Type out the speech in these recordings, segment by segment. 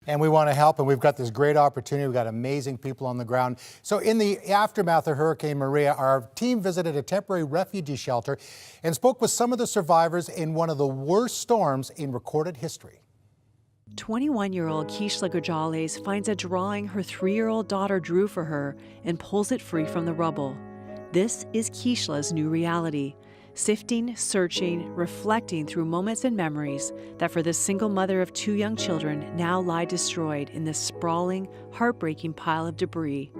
And we want to help, and we've got this great opportunity. We've got amazing people on the ground. So in the aftermath of Hurricane Maria, our team visited a temporary refugee shelter and spoke with some of the survivors in one of the worst storms in recorded history. 21-year-old Kishla Gajales finds a drawing her 3-year-old daughter drew for her and pulls it free from the rubble. This is Kishla's new reality. Sifting, searching, reflecting through moments and memories that for this single mother of 2 young children now lie destroyed in this sprawling, heartbreaking pile of debris.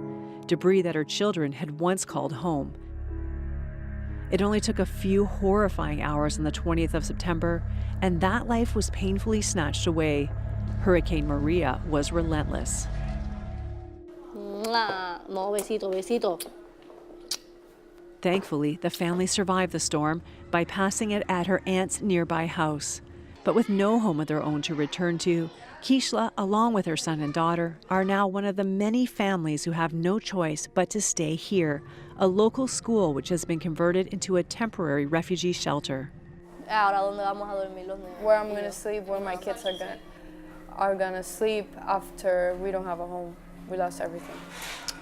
Debris that her children had once called home. It only took a few horrifying hours on the 20th of September, and that life was painfully snatched away. Hurricane Maria was relentless. No, besito, besito. Thankfully, the family survived the storm by passing it at her aunt's nearby house. But with no home of their own to return to, Kishla, along with her son and daughter, are now one of the many families who have no choice but to stay here, a local school which has been converted into a temporary refugee shelter. Where I'm going to sleep, where my kids are gonna sleep after we don't have a home. We lost everything.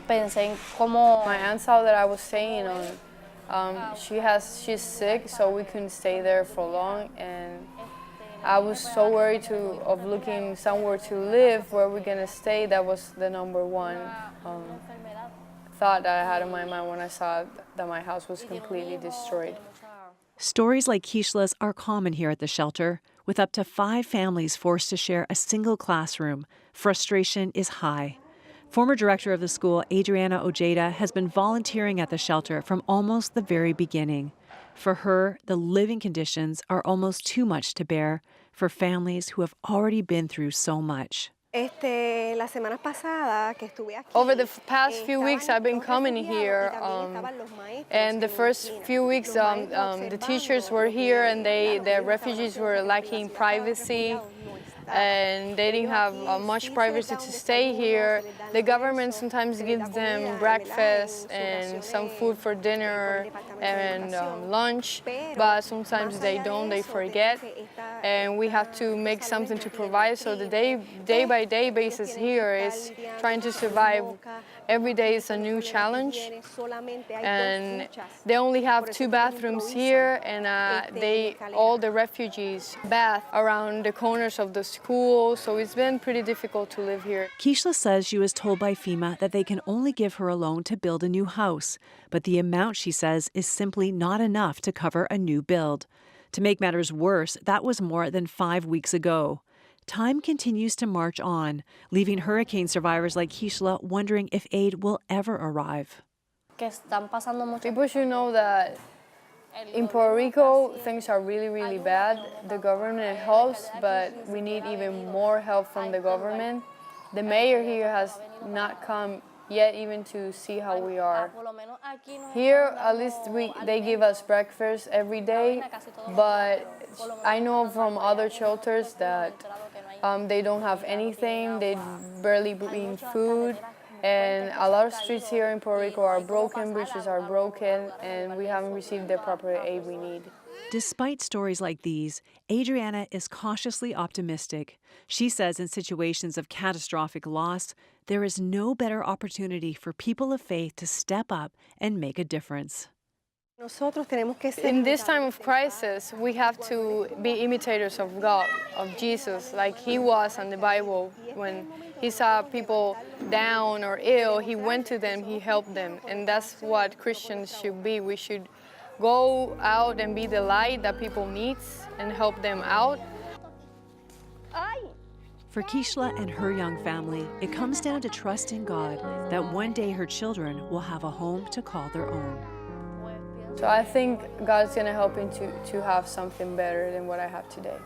My aunt saw that I was staying on. She's sick, so we couldn't stay there for long, and I was so worried of looking somewhere to live. Where we're gonna stay, that was the number one thought that I had in my mind when I saw that my house was completely destroyed. Stories like Kishla's are common here at the shelter. With up to 5 families forced to share a single classroom, frustration is high. Former director of the school, Adriana Ojeda, has been volunteering at the shelter from almost the very beginning. For her, the living conditions are almost too much to bear for families who have already been through so much. Over the past few weeks, I've been coming here, and the first few weeks, the teachers were here, and the refugees were lacking privacy, and they didn't have much privacy to stay here. The government sometimes gives them breakfast and some food for dinner and lunch, but sometimes they don't, they forget, and we have to make something to provide. So the day-by-day basis here is trying to survive. Every day is a new challenge, and they only have 2 bathrooms here, and all the refugees bath around the corners of the school, so it's been pretty difficult to live here. Kishla says she was told by FEMA that they can only give her a loan to build a new house, but the amount, she says, is simply not enough to cover a new build. To make matters worse, that was more than 5 weeks ago. Time continues to march on, leaving hurricane survivors like Kishla wondering if aid will ever arrive. People should know that in Puerto Rico, things are really, really bad. The government helps, but we need even more help from the government. The mayor here has not come yet even to see how we are. Here, at least they give us breakfast every day, but I know from other shelters that they don't have anything, they barely bring food, and a lot of streets here in Puerto Rico are broken, bridges are broken, and we haven't received the proper aid we need. Despite stories like these, Adriana is cautiously optimistic. She says in situations of catastrophic loss, there is no better opportunity for people of faith to step up and make a difference. In this time of crisis, we have to be imitators of God, of Jesus, like he was in the Bible. When he saw people down or ill, he went to them, he helped them, and that's what Christians should be. We should go out and be the light that people need and help them out. For Kishla and her young family, it comes down to trust in God that one day her children will have a home to call their own. So I think God's going to help me to have something better than what I have today.